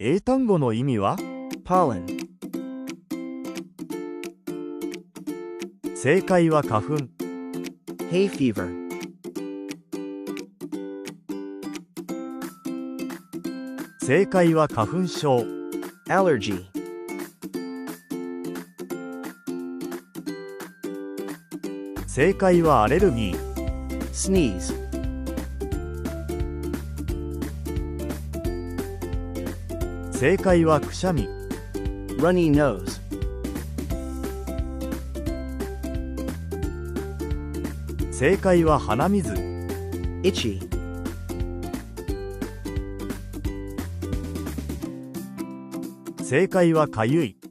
英単語の意味は？ pollen, 正解は花粉。 hay fever, 正解は花粉症。 allergy, 正解はアレルギー。 sneeze, 正解はくしゃみ。 runny nose, 正解は鼻水。 itchy, 正解はかゆい。